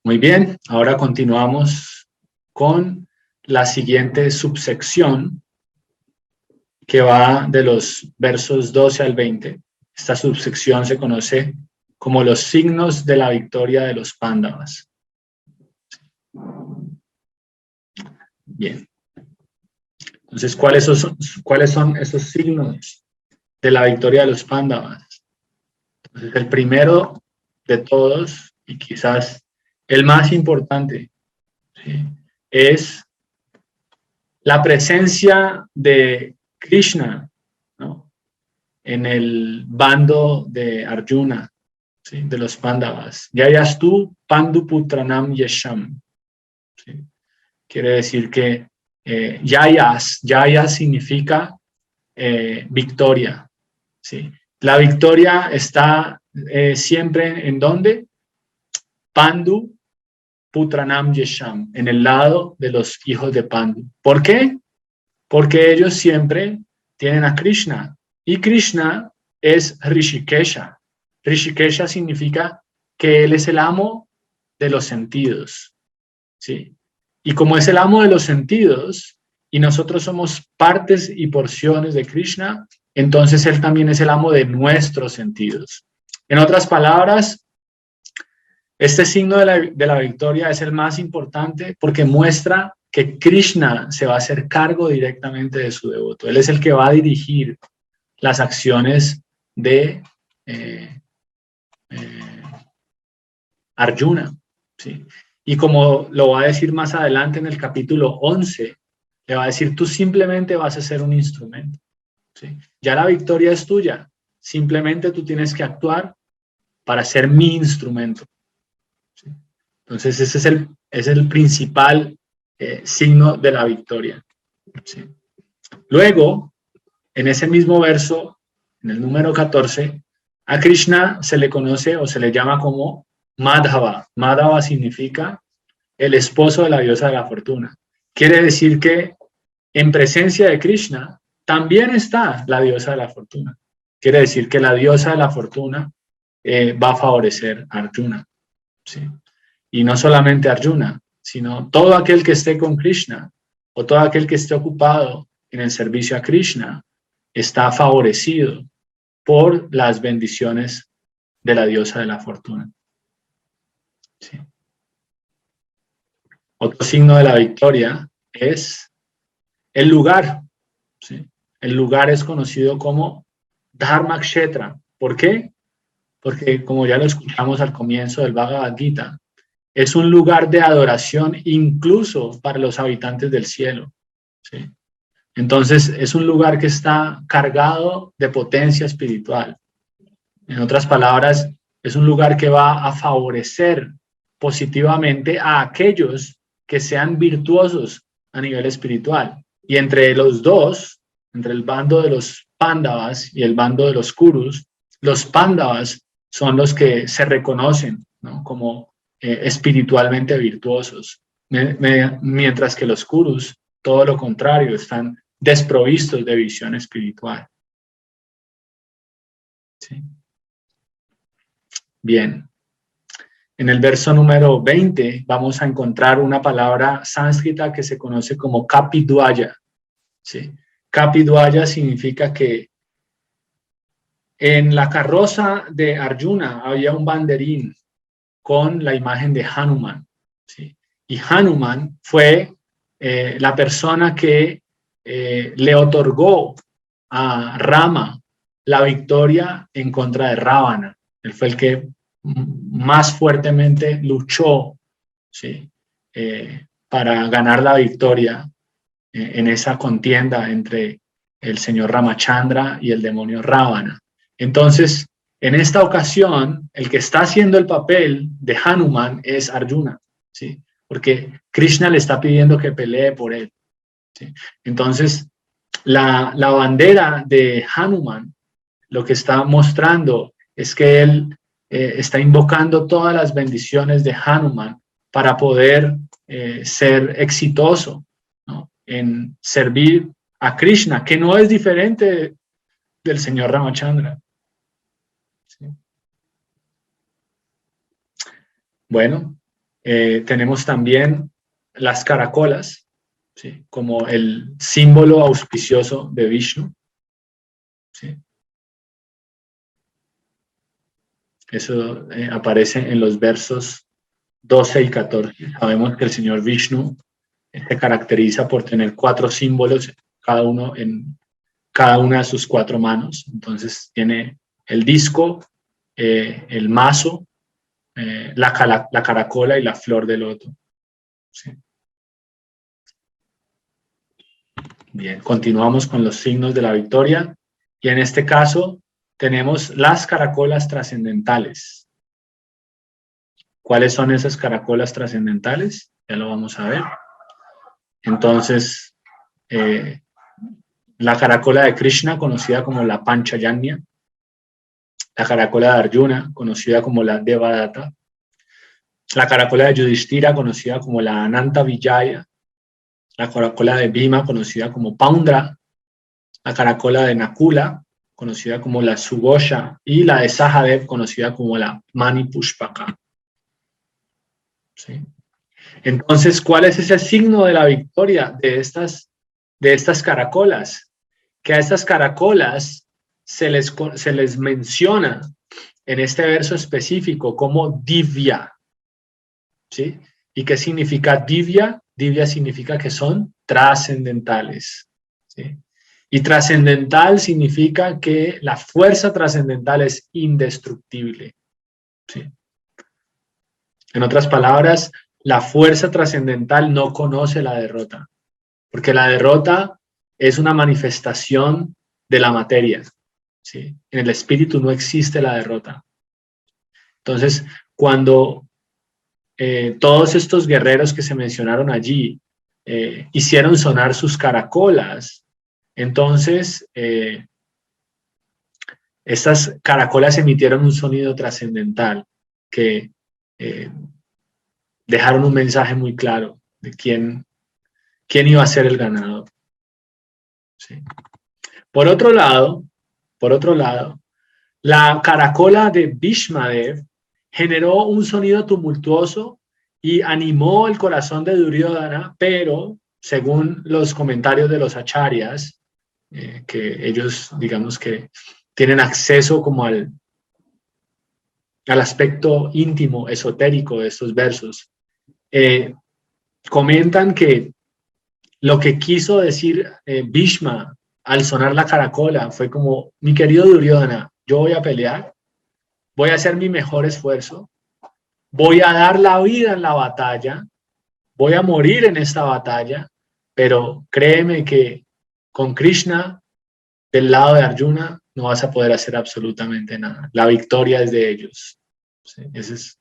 Muy bien, ahora continuamos con la siguiente subsección que va de los versos 12 al 20. Esta subsección se conoce como los signos de la victoria de los Pándavas. Bien. Entonces, ¿cuáles son esos signos de la victoria de los Pándavas? Entonces, el primero de todos, y quizás el más importante, ¿sí?, es la presencia de Krishna, ¿no?, en el bando de Arjuna, ¿sí?, de los Pándavas. Yayastu Panduputranam Yesham. ¿Sí? Quiere decir que Yaya significa victoria. ¿Sí? La victoria está siempre ¿en dónde? Pandu Putranam Yesham, en el lado de los hijos de Pandu. ¿Por qué? Porque ellos siempre tienen a Krishna, y Krishna es Rishikesha. Rishikesha significa que él es el amo de los sentidos, ¿sí? Y como es el amo de los sentidos, y nosotros somos partes y porciones de Krishna, entonces él también es el amo de nuestros sentidos. En otras palabras, este signo de la victoria es el más importante porque muestra que Krishna se va a hacer cargo directamente de su devoto. Él es el que va a dirigir las acciones de Arjuna, ¿sí? Y como lo va a decir más adelante en el capítulo 11, le va a decir, tú simplemente vas a ser un instrumento, ¿sí? Ya la victoria es tuya, simplemente tú tienes que actuar para ser mi instrumento, ¿sí? Entonces ese es el principal signo de la victoria, ¿sí? Luego, en ese mismo verso, en el número 14, a Krishna se le conoce o se le llama como Madhava. Madhava significa el esposo de la diosa de la fortuna. Quiere decir que en presencia de Krishna también está la diosa de la fortuna. Quiere decir que la diosa de la fortuna va a favorecer a Arjuna, ¿sí? Y no solamente a Arjuna, sino todo aquel que esté con Krishna o todo aquel que esté ocupado en el servicio a Krishna está favorecido por las bendiciones de la diosa de la fortuna, ¿sí? Otro signo de la victoria es el lugar, ¿sí? El lugar es conocido como Dharma Kshetra. ¿Por qué? Porque, como ya lo escuchamos al comienzo del Bhagavad Gita, es un lugar de adoración incluso para los habitantes del cielo, ¿sí? Entonces, es un lugar que está cargado de potencia espiritual. En otras palabras, es un lugar que va a favorecer positivamente a aquellos que sean virtuosos a nivel espiritual. Y entre los dos, entre el bando de los Pándavas y el bando de los Kurus, los Pándavas son los que se reconocen, ¿no?, como espiritualmente virtuosos, mientras que los Kurus, todo lo contrario, están desprovistos de visión espiritual, ¿sí? Bien. En el verso número 20 vamos a encontrar una palabra sánscrita que se conoce como Kapidwaya, ¿sí? Kapidwaya significa que en la carroza de Arjuna había un banderín con la imagen de Hanuman, ¿sí? Y Hanuman fue la persona que le otorgó a Rama la victoria en contra de Ravana. Él fue el que más fuertemente luchó, ¿sí?, para ganar la victoria en esa contienda entre el señor Ramachandra y el demonio Ravana. Entonces, en esta ocasión, el que está haciendo el papel de Hanuman es Arjuna, ¿sí?, porque Krishna le está pidiendo que pelee por él, ¿sí? Entonces, la bandera de Hanuman lo que está mostrando es que él está invocando todas las bendiciones de Hanuman para poder ser exitoso, ¿no?, en servir a Krishna, que no es diferente del señor Ramachandra, ¿sí? Bueno, Tenemos también las caracolas, ¿sí? Como el símbolo auspicioso de Vishnu, ¿sí? Eso aparece en los versos 12 y 14. Sabemos que el señor Vishnu se caracteriza por tener 4 símbolos, cada uno en cada una de sus 4 manos. Entonces tiene el disco, el mazo, la caracola y la flor de loto. ¿Sí? Bien, continuamos con los signos de la victoria. Y en este caso tenemos las caracolas trascendentales. ¿Cuáles son esas caracolas trascendentales? Ya lo vamos a ver. Entonces, la caracola de Krishna, conocida como la Panchayanya, la caracola de Arjuna, conocida como la Devadatta, la caracola de Yudhishthira, conocida como la Ananta Vijaya, la caracola de Bhima, conocida como Paundra, la caracola de Nakula, conocida como la Sughosha, y la de Sahadev, conocida como la Mani Pushpaka. ¿Sí? Entonces, ¿cuál es ese signo de la victoria de estas caracolas? Que a estas caracolas se les menciona en este verso específico como divya. ¿Sí? ¿Y qué significa divya? Divya significa que son trascendentales. ¿Sí? Y trascendental significa que la fuerza trascendental es indestructible. ¿Sí? En otras palabras, la fuerza trascendental no conoce la derrota, porque la derrota es una manifestación de la materia. ¿Sí? En el espíritu no existe la derrota. Entonces, cuando todos estos guerreros que se mencionaron allí hicieron sonar sus caracolas, entonces estas caracolas emitieron un sonido trascendental que dejaron un mensaje muy claro de quién iba a ser el ganador. ¿Sí? Por otro lado, la caracola de Bhishmadev generó un sonido tumultuoso y animó el corazón de Duryodhana, pero según los comentarios de los acharyas, que ellos, digamos que tienen acceso como al aspecto íntimo, esotérico de estos versos, comentan que lo que quiso decir Bhishma al sonar la caracola fue como: mi querido Duryodhana, yo voy a pelear, voy a hacer mi mejor esfuerzo, voy a dar la vida en la batalla, voy a morir en esta batalla, pero créeme que con Krishna del lado de Arjuna no vas a poder hacer absolutamente nada. La victoria es de ellos. ¿Sí? Ese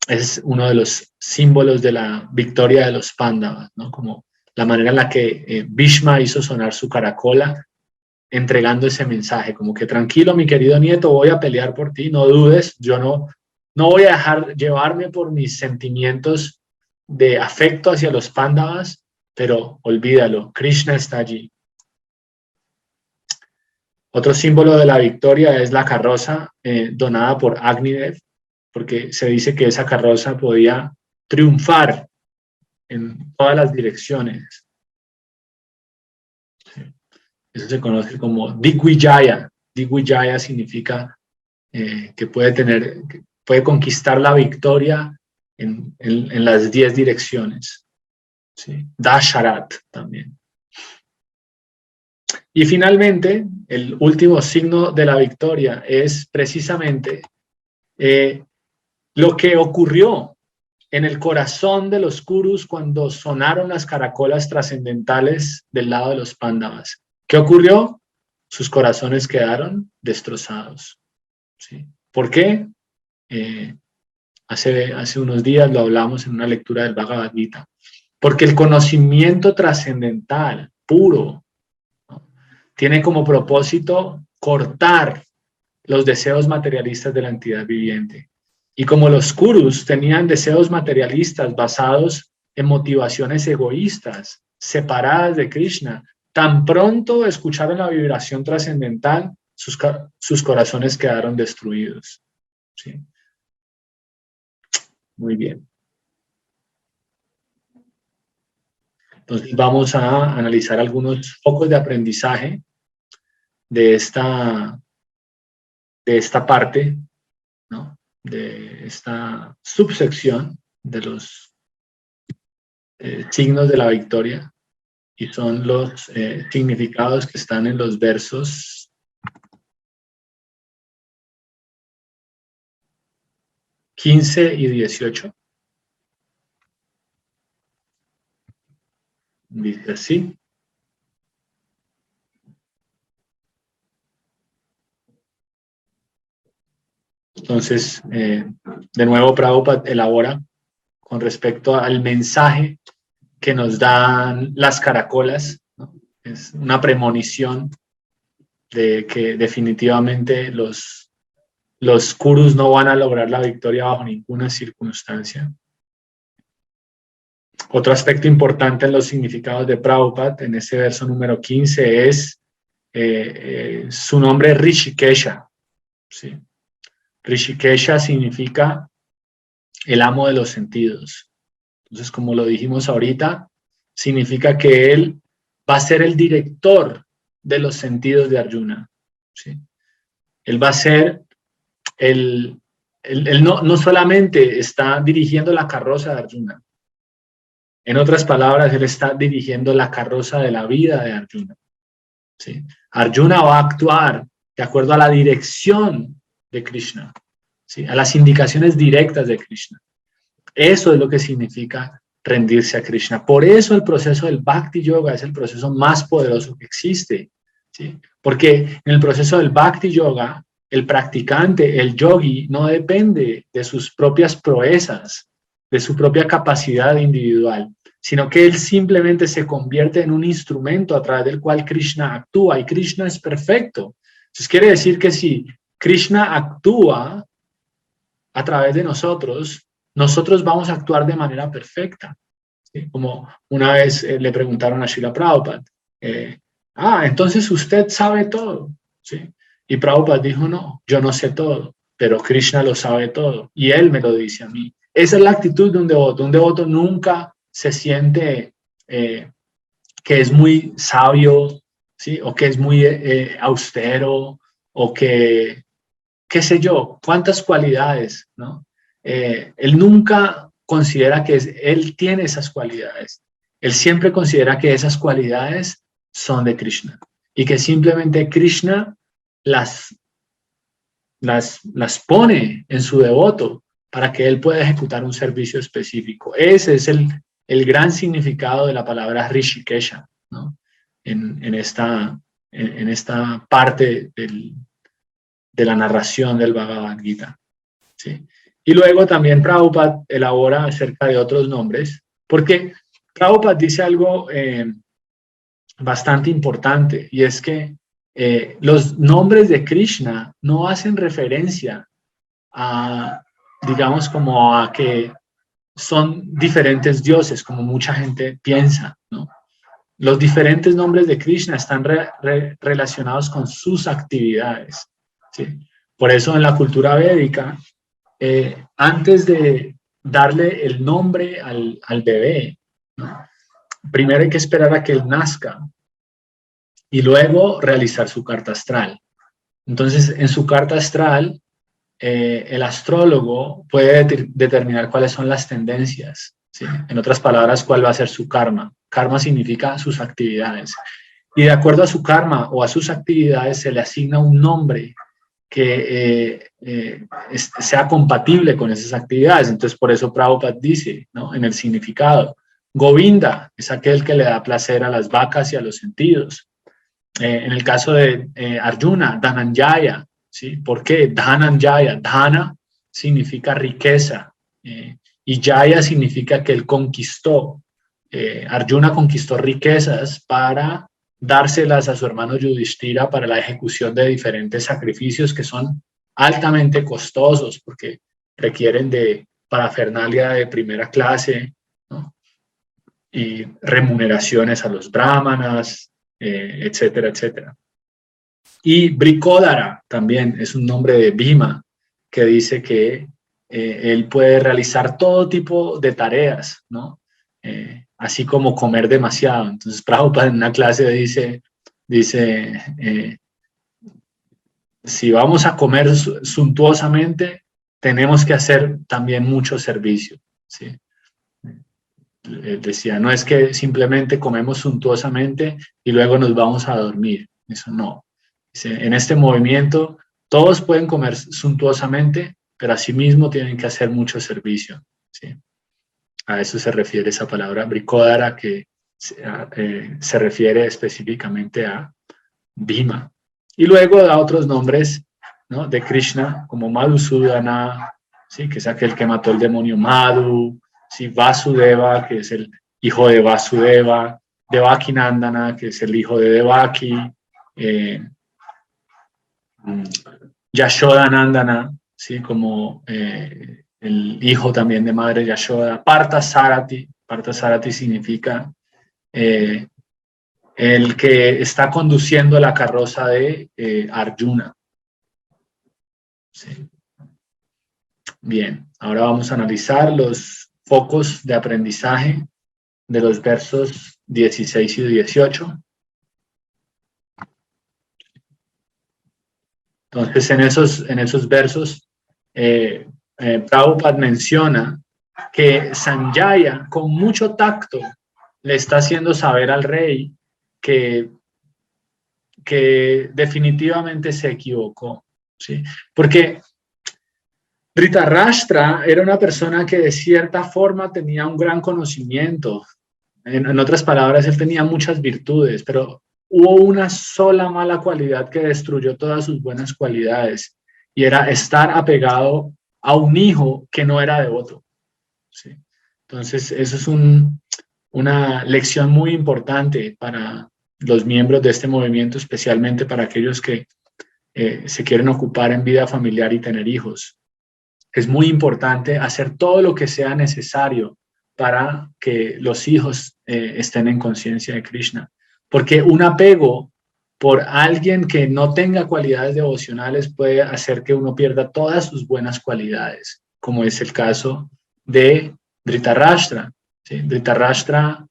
es uno de los símbolos de la victoria de los Pándavas, ¿no? Como la manera en la que Bhishma hizo sonar su caracola, entregando ese mensaje, como que tranquilo, mi querido nieto, voy a pelear por ti, no dudes, yo no voy a dejar llevarme por mis sentimientos de afecto hacia los Pándavas, pero olvídalo, Krishna está allí. Otro símbolo de la victoria es la carroza donada por Agnidev, porque se dice que esa carroza podía triunfar en todas las direcciones. Eso se conoce como Digvijaya. Digvijaya significa que puede conquistar la victoria en las 10 direcciones. ¿Sí? Dasharat también. Y finalmente, el último signo de la victoria es precisamente lo que ocurrió en el corazón de los Kurus cuando sonaron las caracolas trascendentales del lado de los Pándavas. ¿Qué ocurrió? Sus corazones quedaron destrozados. ¿Sí? ¿Por qué? Hace unos días lo hablamos en una lectura del Bhagavad Gita. Porque el conocimiento trascendental, puro, ¿no? Tiene como propósito cortar los deseos materialistas de la entidad viviente. Y como los Kurus tenían deseos materialistas basados en motivaciones egoístas, separadas de Krishna, tan pronto escucharon la vibración trascendental, sus corazones quedaron destruidos. ¿Sí? Muy bien. Entonces vamos a analizar algunos focos de aprendizaje de esta parte, ¿no? De esta subsección de los signos de la victoria, y son los significados que están en los versos 15 y 18. Dice así. Entonces, de nuevo, Prabhupada elabora con respecto al mensaje que nos dan las caracolas, ¿no? Es una premonición de que definitivamente los Kurus no van a lograr la victoria bajo ninguna circunstancia. Otro aspecto importante en los significados de Prabhupada, en ese verso número 15, es su nombre Rishikesha. ¿Sí? Rishikesha significa el amo de los sentidos. Entonces, como lo dijimos ahorita, significa que él va a ser el director de los sentidos de Arjuna. ¿Sí? Él va a ser él no solamente está dirigiendo la carroza de Arjuna. En otras palabras, él está dirigiendo la carroza de la vida de Arjuna. ¿Sí? Arjuna va a actuar de acuerdo a la dirección de Krishna, ¿sí? A las indicaciones directas de Krishna. Eso es lo que significa rendirse a Krishna. Por eso el proceso del Bhakti Yoga es el proceso más poderoso que existe, ¿sí? Porque en el proceso del Bhakti Yoga, el practicante, el yogi, no depende de sus propias proezas, de su propia capacidad individual, sino que él simplemente se convierte en un instrumento a través del cual Krishna actúa, y Krishna es perfecto. Entonces quiere decir que si Krishna actúa a través de nosotros, nosotros vamos a actuar de manera perfecta. ¿Sí? Como una vez le preguntaron a Srila Prabhupada, entonces usted sabe todo, ¿sí? Y Prabhupada dijo, no, yo no sé todo, pero Krishna lo sabe todo, y él me lo dice a mí. Esa es la actitud de un devoto. Un devoto nunca se siente que es muy sabio, ¿sí? O que es muy austero, o que, qué sé yo, cuántas cualidades, ¿no? Él nunca considera que él tiene esas cualidades. Él siempre considera que esas cualidades son de Krishna y que simplemente Krishna las pone en su devoto para que él pueda ejecutar un servicio específico. Ese es el gran significado de la palabra Rishikesha, ¿no? En esta parte de la narración del Bhagavad Gita. ¿Sí? Y luego también Prabhupada elabora acerca de otros nombres, porque Prabhupada dice algo bastante importante, y es que los nombres de Krishna no hacen referencia a, digamos, como a que son diferentes dioses, como mucha gente piensa, ¿no? Los diferentes nombres de Krishna están relacionados con sus actividades, ¿sí? Por eso en la cultura védica, antes de darle el nombre al bebé, ¿no? Primero hay que esperar a que él nazca y luego realizar su carta astral. Entonces, en su carta astral, el astrólogo puede determinar cuáles son las tendencias, ¿sí? En otras palabras, cuál va a ser su karma. Karma significa sus actividades. Y de acuerdo a su karma o a sus actividades se le asigna un nombre que sea compatible con esas actividades. Entonces, por eso Prabhupada dice, ¿no? En el significado, Govinda es aquel que le da placer a las vacas y a los sentidos. En el caso de Arjuna, Dhananjaya, ¿sí? ¿Por qué? Dhananjaya, Dhana significa riqueza, y Jaya significa que él conquistó. Arjuna conquistó riquezas para dárselas a su hermano Yudhishthira para la ejecución de diferentes sacrificios que son altamente costosos porque requieren de parafernalia de primera clase, ¿no? Y remuneraciones a los brahmanas, etcétera, etcétera. Y Bricódara también es un nombre de Bhima que dice que él puede realizar todo tipo de tareas, ¿no? así como comer demasiado. Entonces Prabhupada en una clase dice si vamos a comer suntuosamente, tenemos que hacer también mucho servicio, ¿sí? Decía, no es que simplemente comemos suntuosamente y luego nos vamos a dormir, eso no. Dice, en este movimiento todos pueden comer suntuosamente, pero asimismo tienen que hacer mucho servicio, ¿sí? A eso se refiere esa palabra bricódara, que se refiere específicamente a Bhima. Y luego da otros nombres, ¿no?, de Krishna, como Madhusudana, ¿sí?, que es aquel que mató el demonio Madhu, ¿sí?, Vasudeva, que es el hijo de Vasudeva, Devakinandana, que es el hijo de Devaki, Yashodanandana, ¿sí?, como el hijo también de madre Yashoda. Parthasarathi, Parthasarathi significa el que está conduciendo la carroza de Arjuna. Sí. Bien, ahora vamos a analizar los focos de aprendizaje de los versos 16 y 18. Entonces, en esos versos, Prabhupada menciona que Sanjaya, con mucho tacto, le está haciendo saber al rey que definitivamente se equivocó, ¿sí? Porque Dhritarashtra era una persona que de cierta forma tenía un gran conocimiento. En otras palabras, él tenía muchas virtudes, pero hubo una sola mala cualidad que destruyó todas sus buenas cualidades, y era estar apegado a un hijo que no era devoto, ¿sí? Entonces, eso es una lección muy importante para los miembros de este movimiento, especialmente para aquellos que se quieren ocupar en vida familiar y tener hijos. Es muy importante hacer todo lo que sea necesario para que los hijos estén en conciencia de Krishna. Porque un apego por alguien que no tenga cualidades devocionales puede hacer que uno pierda todas sus buenas cualidades, como es el caso de Dhritarashtra, ¿sí? Dhritarashtra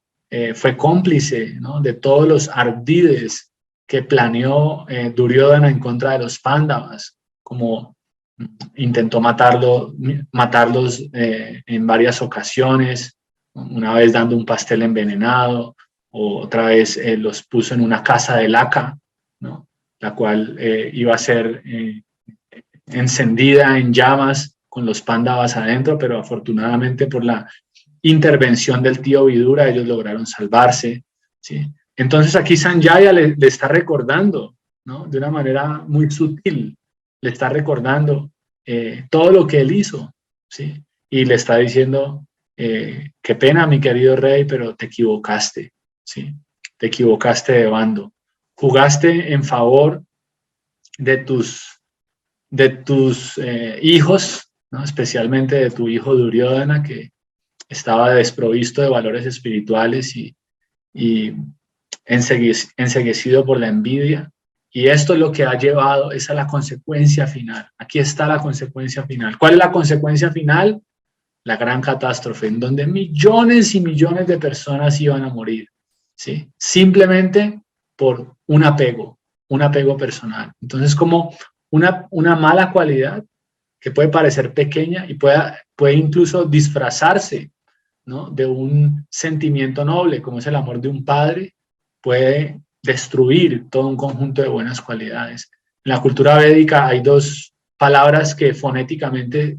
fue cómplice, ¿no?, de todos los ardides que planeó Duryodhana en contra de los Pándavas, como intentó matarlos en varias ocasiones, una vez dando un pastel envenenado, o otra vez los puso en una casa de laca, ¿no?, la cual iba a ser encendida en llamas con los Pándavas adentro, pero afortunadamente por la intervención del tío Vidura ellos lograron salvarse, ¿sí? Entonces aquí Sanjaya le está recordando, ¿no?, de una manera muy sutil, le está recordando todo lo que él hizo, ¿sí? Y le está diciendo, qué pena, mi querido rey, pero te equivocaste, ¿sí? Te equivocaste de bando. Jugaste en favor de tus hijos, ¿no?, especialmente de tu hijo Duryodhana, que estaba desprovisto de valores espirituales y enceguecido por la envidia. Y esto es lo que ha llevado, esa es la consecuencia final. Aquí está la consecuencia final. ¿Cuál es la consecuencia final? La gran catástrofe, en donde millones y millones de personas iban a morir, ¿sí?, simplemente por un apego personal. Entonces, como una mala cualidad que puede parecer pequeña y puede incluso disfrazarse, ¿no?, de un sentimiento noble, como es el amor de un padre, puede destruir todo un conjunto de buenas cualidades. En la cultura védica hay dos palabras que fonéticamente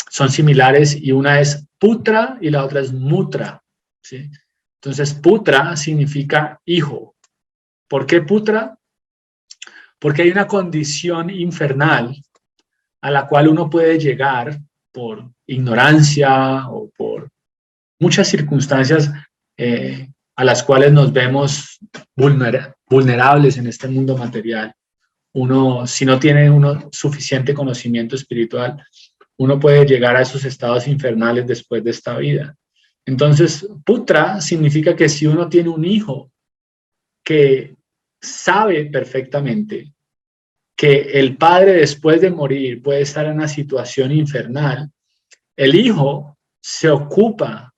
son similares, y una es putra y la otra es mutra, ¿sí? Entonces, putra significa hijo. ¿Por qué putra? Porque hay una condición infernal a la cual uno puede llegar por ignorancia o por muchas circunstancias a las cuales nos vemos vulnerables en este mundo material. Uno, si no tiene uno suficiente conocimiento espiritual, uno puede llegar a esos estados infernales después de esta vida. Entonces, putra significa que si uno tiene un hijo que sabe perfectamente que el padre después de morir puede estar en una situación infernal, el hijo se ocupa,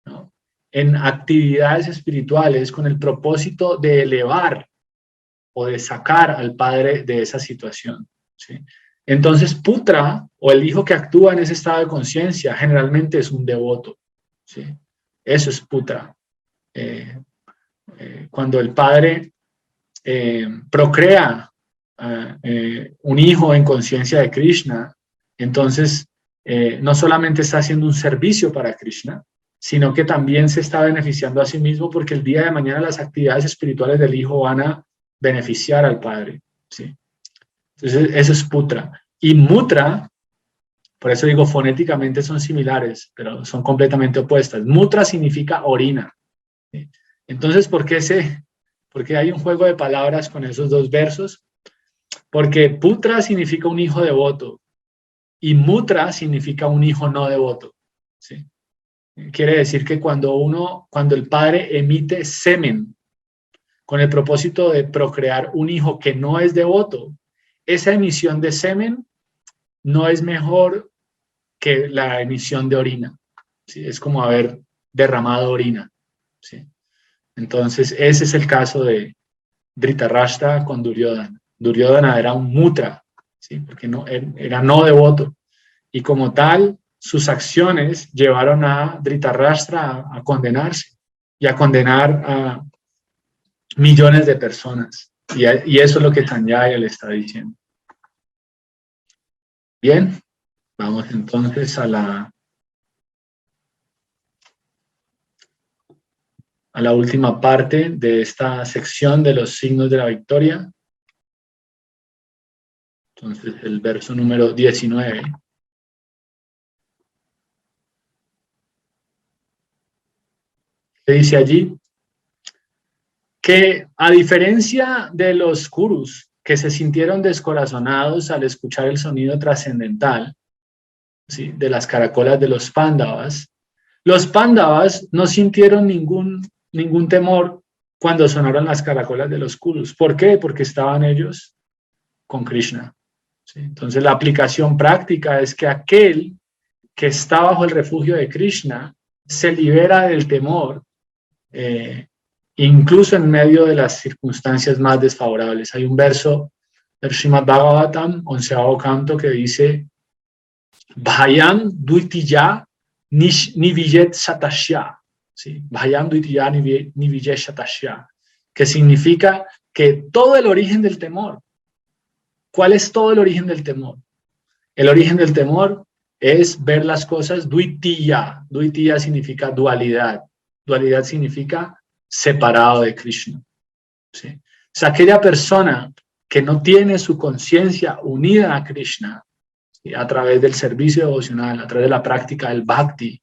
¿no?, en actividades espirituales con el propósito de elevar o de sacar al padre de esa situación, ¿sí? Entonces, putra, o el hijo que actúa en ese estado de conciencia, generalmente es un devoto, ¿sí? Eso es putra. Cuando el padre procrea un hijo en conciencia de Krishna, entonces no solamente está haciendo un servicio para Krishna, sino que también se está beneficiando a sí mismo, porque el día de mañana las actividades espirituales del hijo van a beneficiar al padre, ¿sí? Entonces eso es putra. Y mutra, por eso digo fonéticamente son similares, pero son completamente opuestas. Mutra significa orina, ¿sí? Entonces, ¿por qué hay un juego de palabras con esos dos versos? Porque putra significa un hijo devoto y mutra significa un hijo no devoto, ¿sí? Quiere decir que cuando el padre emite semen con el propósito de procrear un hijo que no es devoto, esa emisión de semen no es mejor que la emisión de orina, ¿sí? Es como haber derramado orina, ¿sí? Entonces, ese es el caso de Dhritarashtra con Duryodhana. Duryodhana era un mutra, ¿sí? Porque era no devoto. Y como tal, sus acciones llevaron a Dhritarashtra a condenarse y a condenar a millones de personas. Y eso es lo que Sanjaya le está diciendo. Bien, vamos entonces a la última parte de esta sección de los signos de la victoria. Entonces, el verso número 19. ¿Qué dice allí? Que a diferencia de los Kurus, que se sintieron descorazonados al escuchar el sonido trascendental, ¿sí?, de las caracolas de los Pándavas no sintieron ningún temor cuando sonaron las caracolas de los Kurus. ¿Por qué? Porque estaban ellos con Krishna, ¿sí? Entonces la aplicación práctica es que aquel que está bajo el refugio de Krishna se libera del temor, incluso en medio de las circunstancias más desfavorables. Hay un verso del Srimad Bhagavatam, 11º canto, que dice: Bhayam duitiya nivijet satashya, ¿sí? Bhayam duitiya nivijet satashya, que significa que todo el origen del temor. ¿Cuál es todo el origen del temor? El origen del temor es ver las cosas duitiya. Duitiya significa dualidad. Dualidad significa separado de Krishna, ¿sí? O sea, aquella persona que no tiene su conciencia unida a Krishna, ¿sí?, a través del servicio devocional, a través de la práctica del bhakti,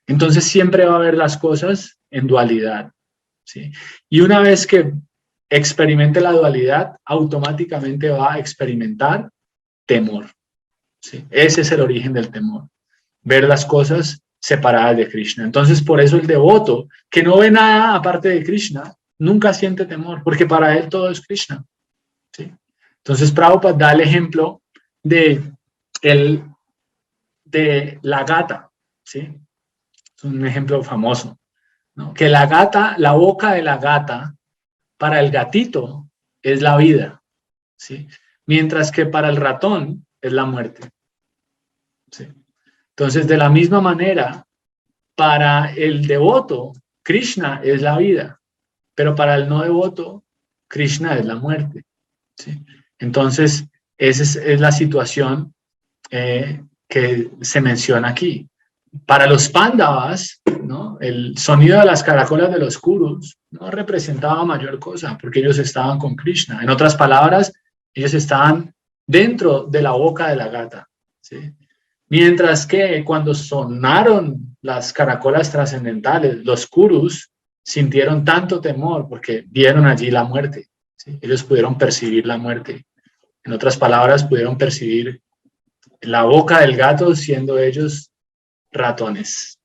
entonces siempre va a ver las cosas en dualidad, ¿sí? Y una vez que experimente la dualidad, automáticamente va a experimentar temor, ¿sí? Ese es el origen del temor, ver las cosas separadas de Krishna. Entonces, por eso el devoto que no ve nada aparte de Krishna nunca siente temor, porque para él todo es Krishna, ¿sí? Entonces, Prabhupada da el ejemplo de la gata, ¿sí? Es un ejemplo famoso, ¿no? Que la boca de la gata, para el gatito es la vida, ¿sí? Mientras que para el ratón es la muerte, ¿sí? Entonces, de la misma manera, para el devoto, Krishna es la vida, pero para el no devoto, Krishna es la muerte, ¿sí? Entonces, esa es la situación que se menciona aquí. Para los Pándavas, ¿no?, el sonido de las caracolas de los Kurus no representaba mayor cosa, porque ellos estaban con Krishna. En otras palabras, ellos estaban dentro de la boca de la gata, ¿sí? Mientras que cuando sonaron las caracolas trascendentales, los Kurus sintieron tanto temor porque vieron allí la muerte, ¿sí? Ellos pudieron percibir la muerte. En otras palabras, pudieron percibir la boca del gato siendo ellos ratones.